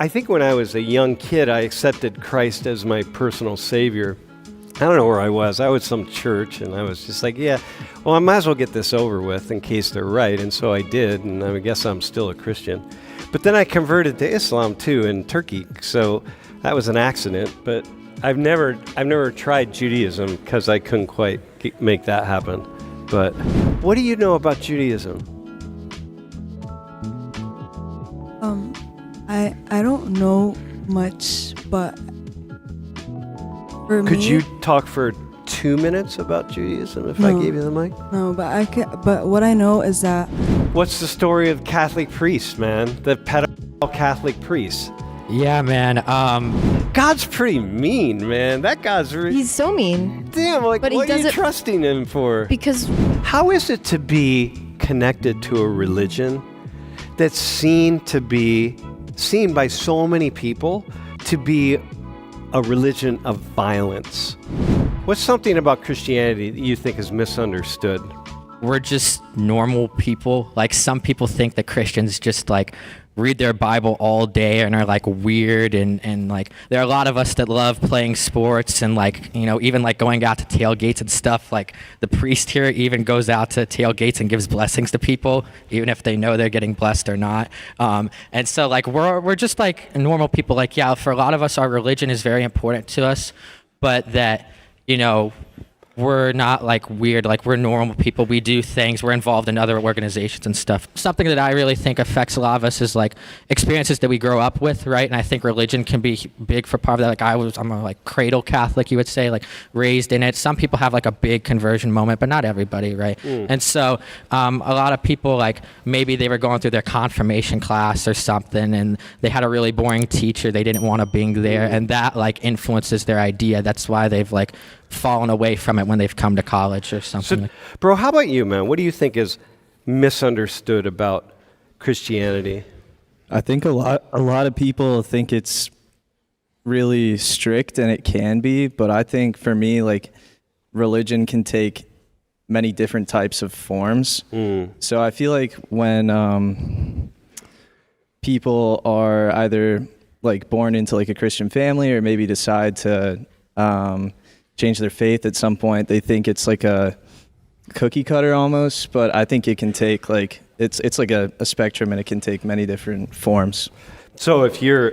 I think when I was a young kid, I accepted Christ as my personal savior. I don't know where I was. I was some church, and I was just like, yeah, well, I might as well get this over with in case they're right. And so I did, and I guess I'm still a Christian. But then I converted to Islam, too, in Turkey. So that was an accident. But I've never tried Judaism because I couldn't quite make that happen. But what do you know about Judaism? I don't know much, but for me... Could you talk for 2 minutes about Judaism if I gave you the mic? No, but what I know is that... What's the story of Catholic priests, man? The pedophile Catholic priests. Yeah, man. God's pretty mean, man. That God's really... He's so mean. Damn, like, But he what are does you it trusting him for? Because How is it to be connected to a religion that's seen by so many people to be a religion of violence? What's something about Christianity that you think is misunderstood? We're just normal people. Like, some people think that Christians just like read their Bible all day and are like weird, and like there are a lot of us that love playing sports and like, you know, even like going out to tailgates and stuff. Like the priest here even goes out to tailgates and gives blessings to people, even if they know they're getting blessed or not. And so like we're just like normal people. Like, yeah, for a lot of us, our religion is very important to us, but that, you know, we're not like weird, like we're normal people. We do things, we're involved in other organizations and stuff. Something that I really think affects a lot of us is like experiences that we grow up with, right? And I think religion can be big for part of that. Like I'm a like cradle Catholic, you would say, like raised in it. Some people have like a big conversion moment, but not everybody, right? And so a lot of people, like maybe they were going through their confirmation class or something and they had a really boring teacher, they didn't want to be there, and that like influences their idea. That's why they've like fallen away from it when they've come to college or something. So, bro, how about you, man? What do you think is misunderstood about Christianity? I think a lot of people think it's really strict, and it can be, but I think for me, like, religion can take many different types of forms. So I feel like when people are either like born into like a Christian family or maybe decide to change their faith at some point, they think it's like a cookie cutter almost, but I think it can take like it's like a spectrum, and it can take many different forms. So if you're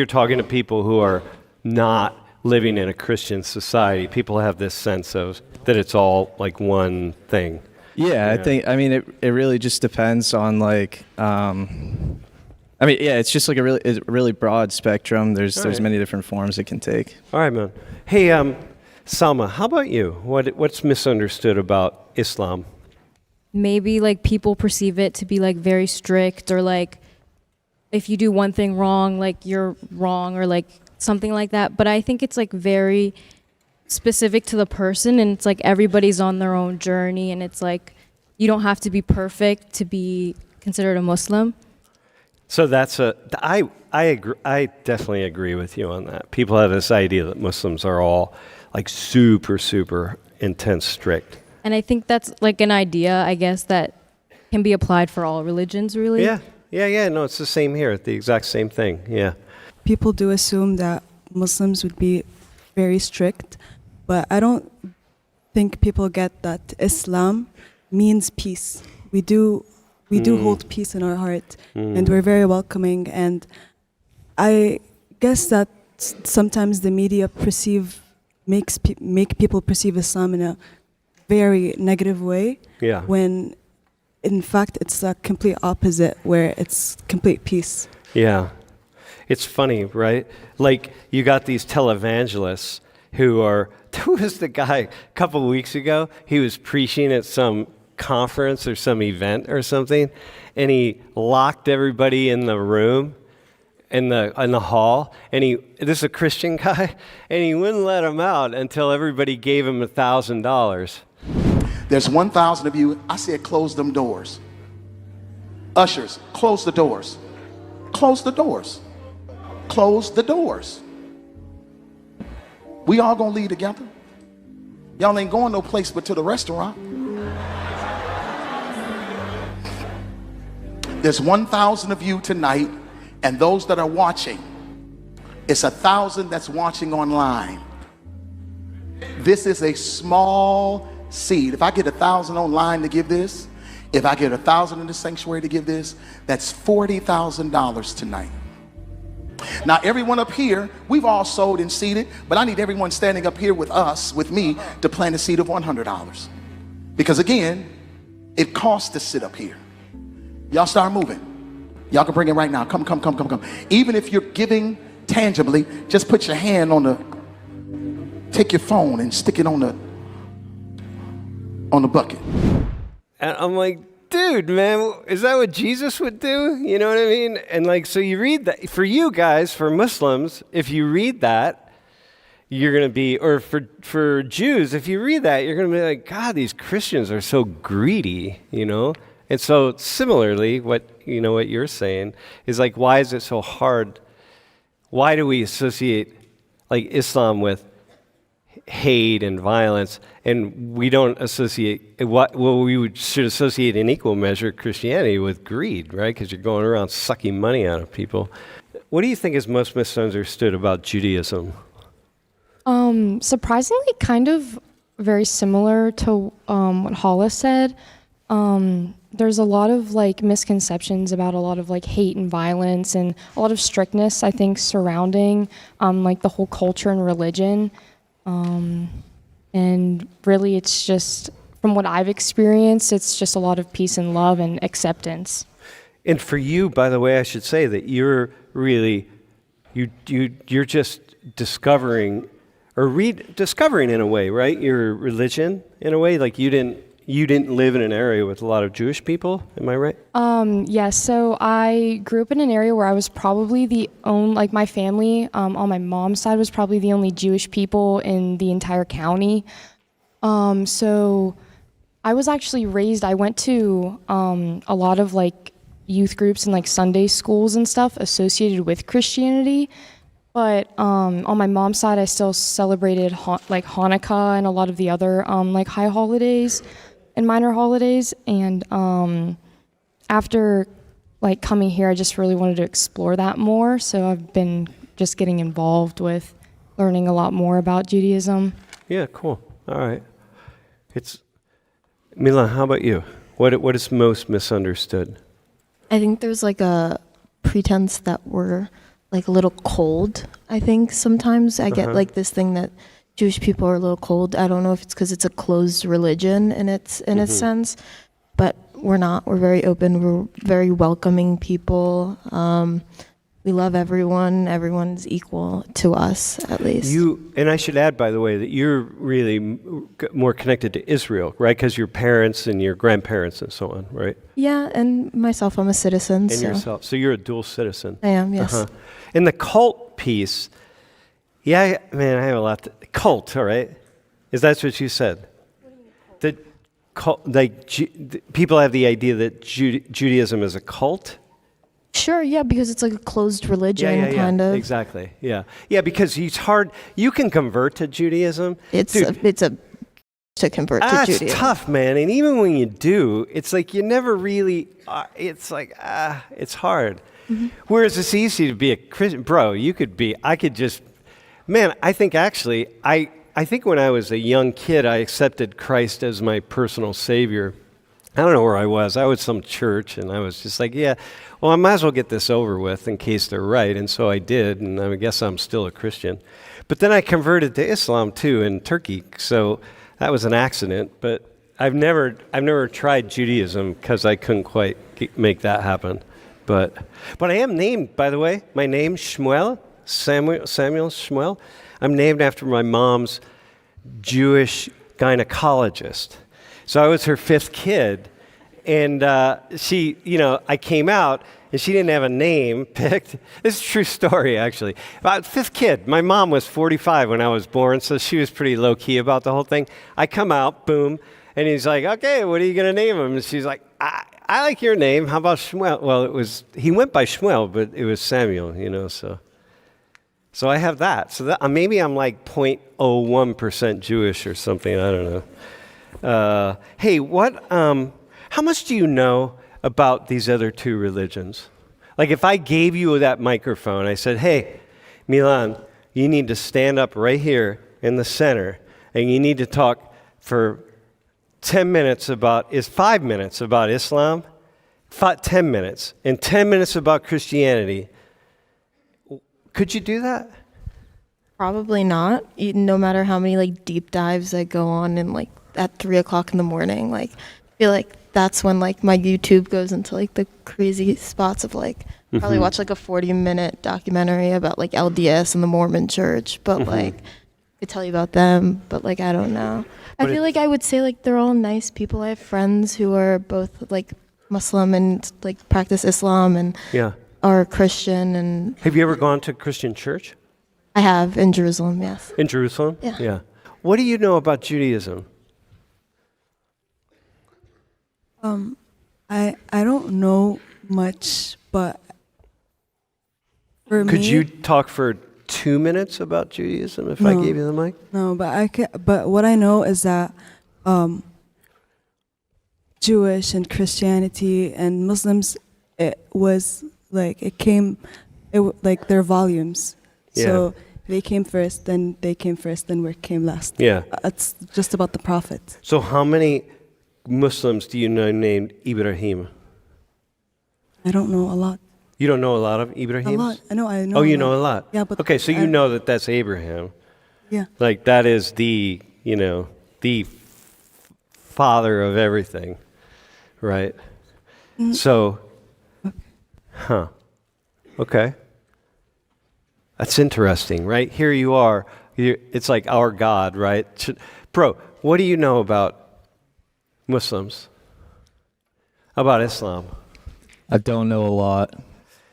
talking to people who are not living in a Christian society, people have this sense of that it's all like one thing. Yeah, I mean it really just depends on like it's just like a really broad spectrum. There's many different forms it can take. All right, man. Hey, Salma, how about you? What's misunderstood about Islam? maybe like people perceive it to be like very strict, or like if you do one thing wrong, like you're wrong, or like something like that. But I think it's like very specific to the person, and it's like everybody's on their own journey, and it's like you don't have to be perfect to be considered a Muslim. So I agree. I definitely agree with you on that. People have this idea that Muslims are all like super, super intense, strict. And I think that's like an idea, I guess, that can be applied for all religions, really. Yeah. No, it's the same here. The exact same thing. Yeah. People do assume that Muslims would be very strict, but I don't think people get that Islam means peace. We do hold peace in our heart, and we're very welcoming. And I guess that sometimes the media make people perceive Islam in a very negative way. Yeah. When in fact it's a complete opposite, where it's complete peace. Yeah. It's funny, right? Like you got these televangelists who was the guy a couple of weeks ago, he was preaching at some conference or some event or something, and he locked everybody in the room, in the hall, and this is a Christian guy, and he wouldn't let them out until everybody gave him $1,000. There's 1,000 of you. I said close them doors. Ushers, close the doors. Close the doors. Close the doors. We all gonna leave together. Y'all ain't going no place but to the restaurant. There's 1,000 of you tonight, And those that are watching, it's 1,000 that's watching online. This is a small seed. If I get 1,000 online to give this, if I get 1,000 in the sanctuary to give this, that's $40,000 tonight. Now, everyone up here, we've all sowed and seeded, but I need everyone standing up here with us, with me, to plant a seed of $100. Because again, it costs to sit up here. Y'all start moving. Y'all can bring it right now. Come. Even if you're giving tangibly, just put your hand on take your phone and stick it on the bucket. And I'm like, dude, man, is that what Jesus would do? You know what I mean? And like, so you read that, for you guys, for Muslims, if you read that, you're going to be, or for Jews, if you read that, you're going to be like, God, these Christians are so greedy, you know? And so similarly, what you're saying is like, why is it so hard? Why do we associate like Islam with hate and violence, and we don't associate should associate in equal measure Christianity with greed, right? Because you're going around sucking money out of people. What do you think is most misunderstood about Judaism? Surprisingly, kind of very similar to what Hala said. There's a lot of like misconceptions about a lot of like hate and violence, and a lot of strictness, I think, surrounding like the whole culture and religion. And really, it's just, from what I've experienced, it's just a lot of peace and love and acceptance. And for you, by the way, I should say that you're really, you're just discovering, or rediscovering in a way, right? Your religion in a way, like you didn't live in an area with a lot of Jewish people, am I right? Yes, so I grew up in an area where I was probably the only, like my family on my mom's side was probably the only Jewish people in the entire county. So I was actually raised, I went to a lot of like youth groups and like Sunday schools and stuff associated with Christianity. But on my mom's side, I still celebrated like Hanukkah and a lot of the other like high holidays and minor holidays. And after like coming here, I just really wanted to explore that more. So I've been just getting involved with learning a lot more about Judaism. Yeah, cool. All right. Mila, how about you? What is most misunderstood? I think there's like a pretense that we're like a little cold. I think sometimes I get like this thing that Jewish people are a little cold. I don't know if it's because it's a closed religion in its sense, but we're not. We're very open. We're very welcoming people. We love everyone. Everyone's equal to us, at least. And I should add, by the way, that you're really more connected to Israel, right? Because your parents and your grandparents and so on, right? Yeah, and myself, I'm a citizen. And yourself. So you're a dual citizen. I am, yes. Uh-huh. And the cult piece, yeah, man, I have a lot. Cult, all right? Is that what you said? The cult, like people have the idea that Judaism is a cult. Sure, yeah, because it's like a closed religion, kind of. Exactly, yeah. Yeah, because it's hard. You can convert to Judaism. It's to convert to Judaism. It's tough, man. And even when you do, it's like you never really, it's like, it's hard. Mm-hmm. Whereas it's easy to be a Christian. Bro, I think actually, I think when I was a young kid, I accepted Christ as my personal savior. I don't know where I was some church, and I was just like, yeah, well, I might as well get this over with in case they're right. And so I did, and I guess I'm still a Christian. But then I converted to Islam, too, in Turkey. So that was an accident. But I've never tried Judaism because I couldn't quite make that happen. But I am named, by the way, my name's Shmuel, Samuel Shmuel. I'm named after my mom's Jewish gynecologist. So I was her fifth kid, and she, I came out, and she didn't have a name picked. This is a true story, actually. About fifth kid. My mom was 45 when I was born, so she was pretty low-key about the whole thing. I come out, boom, and he's like, okay, what are you going to name him? And she's like, I like your name. How about Shmuel? Well, he went by Shmuel, but it was Samuel, So I have that. So maybe I'm like 0.01% Jewish or something. I don't know. Hey, how much do you know about these other two religions? Like if I gave you that microphone, I said, hey, Milan, you need to stand up right here in the center, and you need to talk for 10 minutes about, 5 minutes about Islam, 10 minutes, and 10 minutes about Christianity. Could you do that? Probably not. No matter how many like deep dives I go on and like at 3 o'clock in the morning, like I feel like that's when like my YouTube goes into like the crazy spots of like probably watch like a 40-minute documentary about like LDS and the Mormon Church, but like I could tell you about them, but like I don't know. I feel like I would say like they're all nice people. I have friends who are both like Muslim and like practice Islam and are Christian. And have you ever gone to a Christian church? I have in Jerusalem, yes. In Jerusalem? Yeah. What do you know about Judaism? I don't know much, but for me, Could you talk for 2 minutes about Judaism if I gave you the mic? No, but I can. But what I know is that Jewish and Christianity and Muslims, it was like like their volumes. So they came first, then we came last. Yeah. It's just about the prophet. So how many Muslims do you know named Ibrahim? I don't know a lot. You don't know a lot of Ibrahims? A lot. I know. Oh, you know a lot? Yeah, but okay, so you know that that's Abraham. Yeah. Like that is the father of everything, right? So, okay. That's interesting, right? Here you are. It's like our God, right? Bro, what do you know about Muslims? About Islam? I don't know a lot.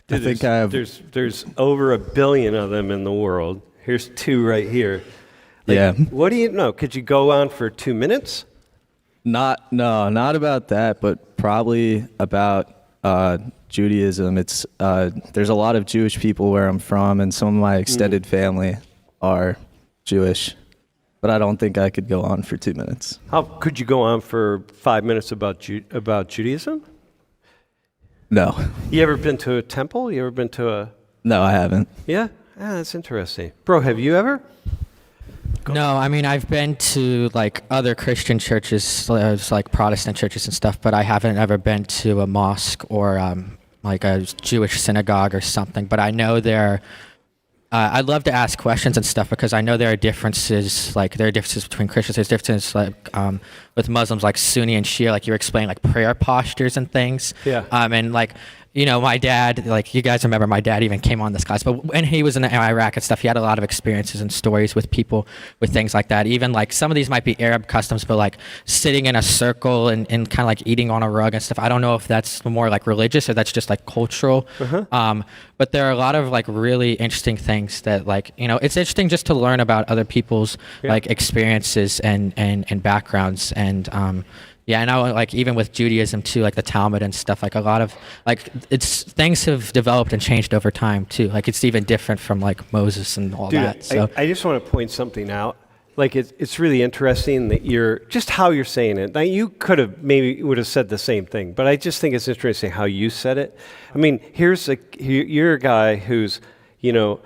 Dude, I think I have. There's over 1 billion of them in the world. Here's 2 right here. Like, what do you know? Could you go on for 2 minutes? Not about that, but probably about Judaism. It's there's a lot of Jewish people where I'm from, and some of my extended family are Jewish. But I don't think I could go on for 2 minutes. How could you go on for 5 minutes about Judaism? No. You ever been to a temple? You ever been to a? No, I haven't. Yeah, that's interesting. Bro, have you ever? No, I mean, I've been to like other Christian churches, like Protestant churches and stuff, but I haven't ever been to a mosque or like a Jewish synagogue or something. But I know I'd love to ask questions and stuff because I know there are differences, between Christians. There's differences like with Muslims, like Sunni and Shia, like you were explaining, like prayer postures and things. Yeah. And like, you know, my dad, like you guys remember my dad even came on this class, but when he was in Iraq and stuff, he had a lot of experiences and stories with people with things like that. Even like some of these might be Arab customs, but like sitting in a circle and kind of like eating on a rug and stuff. I don't know if that's more like religious or that's just like cultural. But there are a lot of like really interesting things that like, you know, it's interesting just to learn about other people's like experiences and backgrounds and yeah, and I like even with Judaism too, like the Talmud and stuff. Like a lot of like things have developed and changed over time too. Like it's even different from like Moses and all that. So I just want to point something out. Like it's really interesting that just how you're saying it. Now you would have said the same thing, but I just think it's interesting how you said it. I mean, you're a guy who's, you know,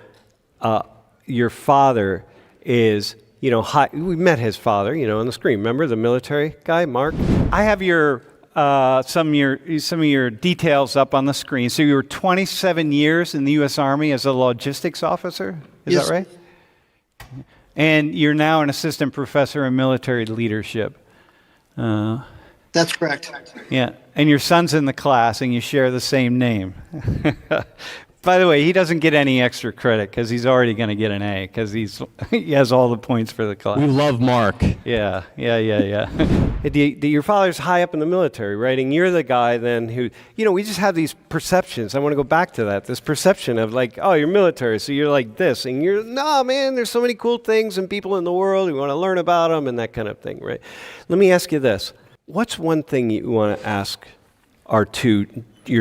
your father is. You know, we met his father, you know, on the screen. Remember the military guy, Mark? I have some of your details up on the screen. So you were 27 years in the U.S. Army as a logistics officer. Is that right? And you're now an assistant professor in military leadership. That's correct. Yeah, and your son's in the class, and you share the same name. By the way, he doesn't get any extra credit because he's already going to get an A because he has all the points for the class. We love Mark. Yeah. Your father's high up in the military, right? And you're the guy then who, you know, we just have these perceptions. I want to go back to that. This perception of like, oh, you're military, so you're like this. And no, man, there's so many cool things and people in the world. We want to learn about them and that kind of thing, right? Let me ask you this. What's one thing you want to ask your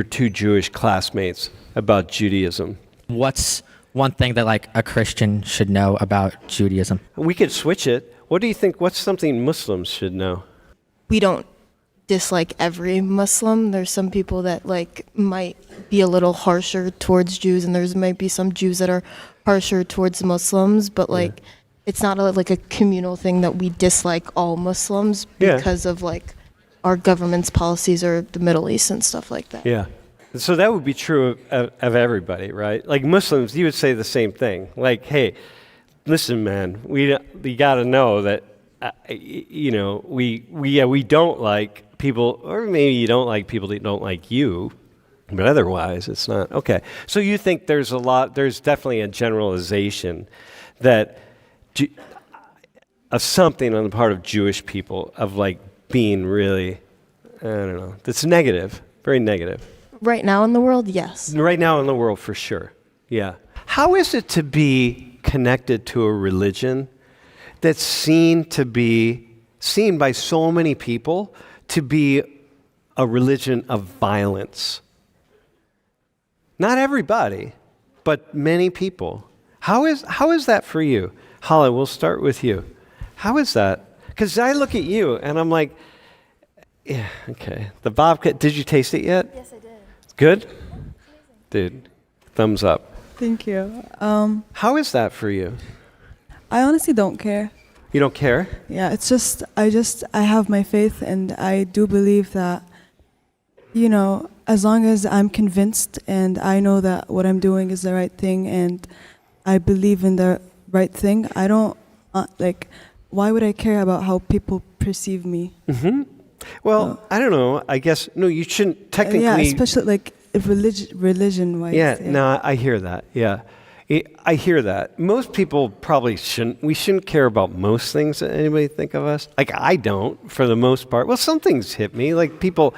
2 Jewish classmates about Judaism? what's one thing that like a Christian should know about Judaism? We could switch it. What do you think? What's something Muslims should know? We don't dislike every Muslim. There's some people that like might be a little harsher towards Jews, and there's might be some Jews that are harsher towards Muslims, but like it's not like a communal thing that we dislike all Muslims because of like our government's policies or the Middle East and stuff like that. Yeah. So that would be true of everybody, right? Like Muslims, you would say the same thing. Like, hey, listen, man, we got to know that, we don't like people, or maybe you don't like people that don't like you, but otherwise it's not. Okay. So you think there's definitely a generalization that of something on the part of Jewish people of like being really, I don't know, that's negative, very negative. Right now in the world, yes. Right now in the world, for sure. Yeah. How is it to be connected to a religion that's seen by so many people to be a religion of violence? Not everybody, but many people. How is that for you? Hala, we'll start with you. How is that? Because I look at you and I'm like, yeah, okay. The babka, did you taste it yet? Yes, I did. Good? Dude, thumbs up. Thank you. How is that for you? I honestly don't care. You don't care? Yeah, it's just I have my faith, and I do believe that, as long as I'm convinced and I know that what I'm doing is the right thing and I believe in the right thing, I don't, why would I care about how people perceive me? Mm-hmm. Well, I don't know. I guess, no, you shouldn't technically. Yeah, especially like if religion-wise. Yeah, no, I hear that. Yeah. I hear that. Most people probably we shouldn't care about most things that anybody think of us. Like, I don't, for the most part. Well, some things hit me. Like, people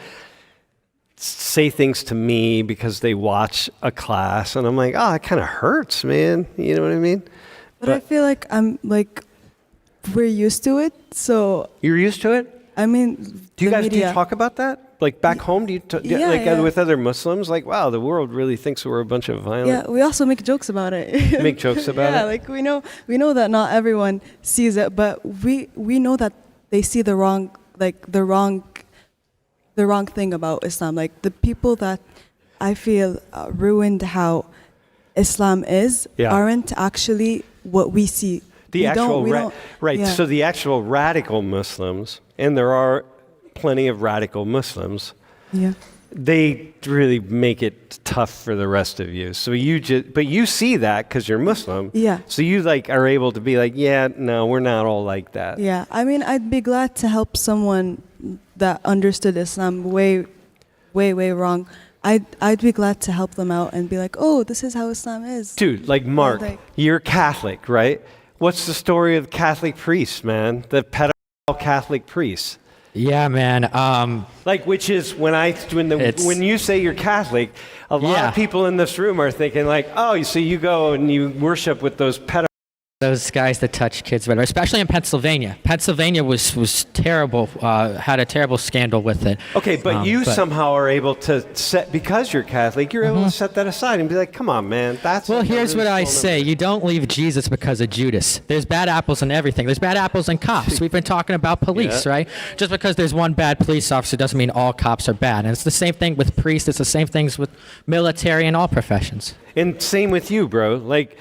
say things to me because they watch a class, and I'm like, oh, it kind of hurts, man. You know what I mean? But I feel like we're used to it, so. You're used to it? I mean, do you talk about that? Like back home, with other Muslims? Like, wow, the world really thinks we're a bunch of violent. Yeah, we also make jokes about it. Make jokes about it? Yeah, like we know that not everyone sees it, but we know that they see the wrong thing about Islam. Like the people that I feel ruined how Islam is aren't actually what we see. So the actual radical Muslims, and there are plenty of radical Muslims, they really make it tough for the rest of you. So but you see that because you're Muslim. Yeah. So you are able to be like, yeah, no, we're not all like that. Yeah. I mean, I'd be glad to help someone that understood Islam way, way, way wrong. I'd be glad to help them out and be like, oh, this is how Islam is. Dude, like Mark, you're Catholic, right? What's the story of Catholic priests, man? The pedophile Catholic priests. Yeah, man. Which is when you say you're Catholic, a lot of people in this room are thinking like, oh, so you go and you worship with those pedophiles. Those guys that touch kids, especially in Pennsylvania. Pennsylvania was terrible, had a terrible scandal with it. Okay, but somehow are able to because you're Catholic, you're able to set that aside and be like, come on, man. Here's what I say. You don't leave Jesus because of Judas. There's bad apples in everything. There's bad apples in cops. We've been talking about police, right? Just because there's one bad police officer doesn't mean all cops are bad. And it's the same thing with priests. It's the same things with military and all professions. And same with you, bro. Like,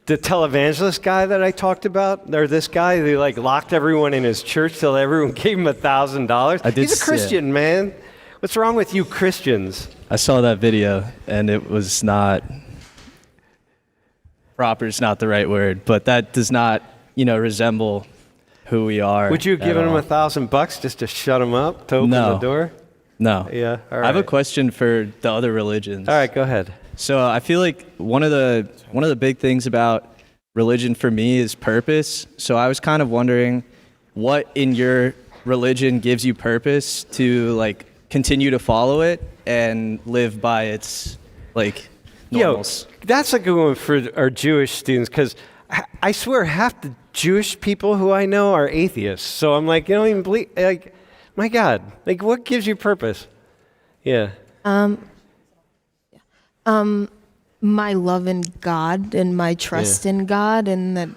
the televangelist guy that I talked about, or this guy who locked everyone in his church till everyone gave him $1,000. He's a Christian, man. What's wrong with you Christians? I saw that video and it was not proper. Is not the right word, but that does not, resemble who we are. Would you have given him $1,000 just to shut him up, to open the door? No. Yeah. All right. I have a question for the other religions. All right, go ahead. So I feel like one of the big things about religion for me is purpose. So I was kind of wondering what in your religion gives you purpose to continue to follow it and live by its normals. That's a good one for our Jewish students because I swear half the Jewish people who I know are atheists. So I'm like, you don't even believe, my God, what gives you purpose? Yeah. My love in God and my trust in God and that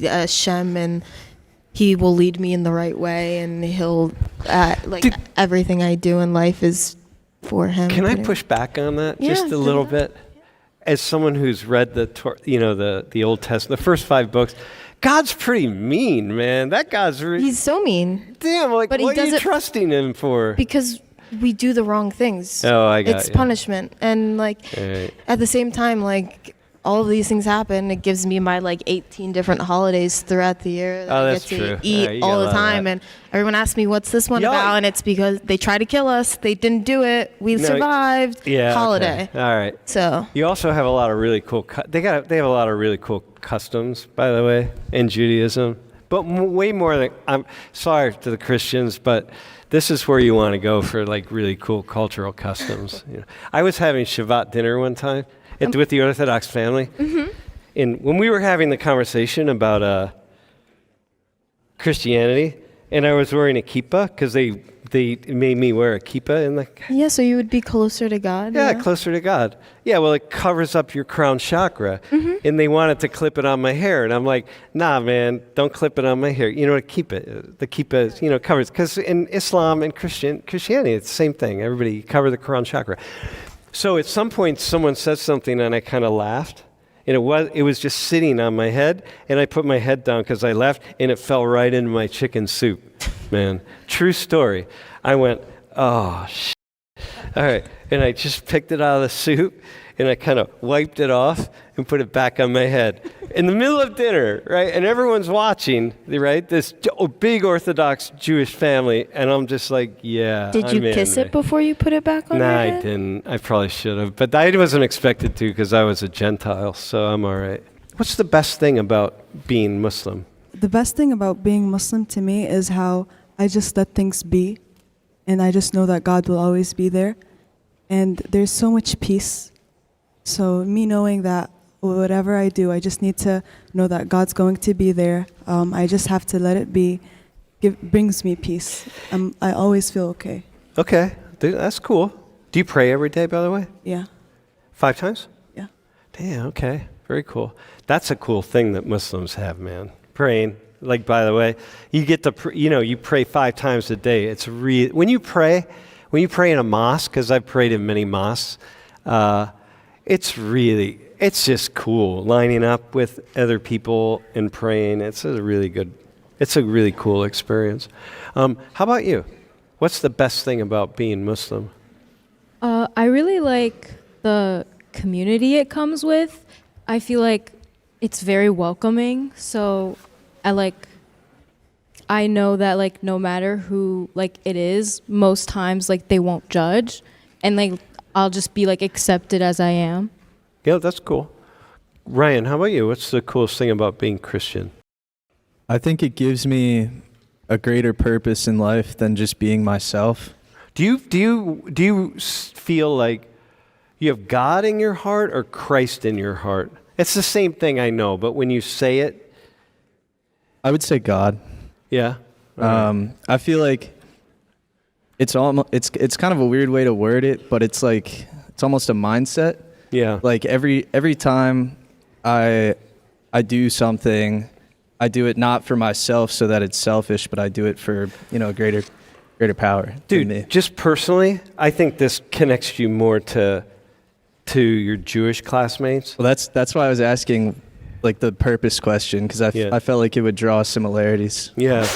Hashem and he will lead me in the right way, and he'll everything I do in life is for him. Can I push back on that Yeah, just a little bit? As someone who's read the Old Testament, the first 5 books, God's pretty mean, man. That God's He's so mean. damn. Like, But he what are does you it trusting him for? because we do the wrong things. Oh, I got It's you. punishment, and Right. at the same time, all of these things happen. It gives me my 18 different holidays throughout the year that Oh, I that's get to true. eat Yeah, you all got a the lot of time. that. And everyone asks me, what's this one Y'all- about? And it's because they tried to kill us. They didn't do it. We No, survived. Yeah. Holiday. Okay. All right. So You also have a lot of really cool. They have a lot of really cool customs, by the way, in Judaism. But way more than I'm sorry to the Christians, but this is where you want to go for really cool cultural customs. I was having Shabbat dinner one time with the Orthodox family, and when we were having the conversation about Christianity, and I was wearing a kippah because they made me wear a kippah in the yeah, so you would be closer to God. yeah, closer to God. Yeah, well, it covers up your crown chakra. And they wanted to clip it on my hair. And I'm like, nah, man, don't clip it on my hair. The kippah, covers. Because in Islam and Christianity, it's the same thing. Everybody cover the crown chakra. So at some point, someone said something, and I kind of laughed. And it was just sitting on my head. And I put my head down because I laughed, and it fell right into my chicken soup. Man, true story. I went, oh, shit. All right. And I just picked it out of the soup, and I kind of wiped it off and put it back on my head in the middle of dinner, right? And everyone's watching, right? This big Orthodox Jewish family, and I'm just like, yeah. Did you kiss it before you put it back on your Nah, head? I didn't. I probably should have. But I wasn't expected to because I was a Gentile, so I'm all right. What's the best thing about being Muslim? The best thing about being Muslim to me is how I just let things be, and I just know that God will always be there. And there's so much peace. So me knowing that whatever I do, I just need to know that God's going to be there. I just have to let it be. Brings me peace. I always feel okay. Okay, dude, that's cool. Do you pray every day, by the way? Yeah. 5 times? Yeah. Damn, okay. Very cool. That's a cool thing that Muslims have, man. Praying. By the way, you get to, you pray 5 times a day. It's when you pray in a mosque, because I've prayed in many mosques, it's just cool lining up with other people and praying. It's a really cool experience. How about you? What's the best thing about being Muslim? I really like the community it comes with. I feel like it's very welcoming. So I know that no matter who it is, most times they won't judge, and I'll just be accepted as I am. Yeah, that's cool. Ryan, how about you? What's the coolest thing about being Christian? I think it gives me a greater purpose in life than just being myself. Do you feel like you have God in your heart or Christ in your heart? It's the same thing, I know, but when you say it, I would say God. yeah. I feel like it's kind of a weird way to word it, but it's almost a mindset. Yeah. Every time I do something, I do it not for myself so that it's selfish, but I do it for greater power. Dude, than me. just personally, I think this connects you more to your Jewish classmates. Well, that's why I was asking the purpose question, because I felt like it would draw similarities. Yeah.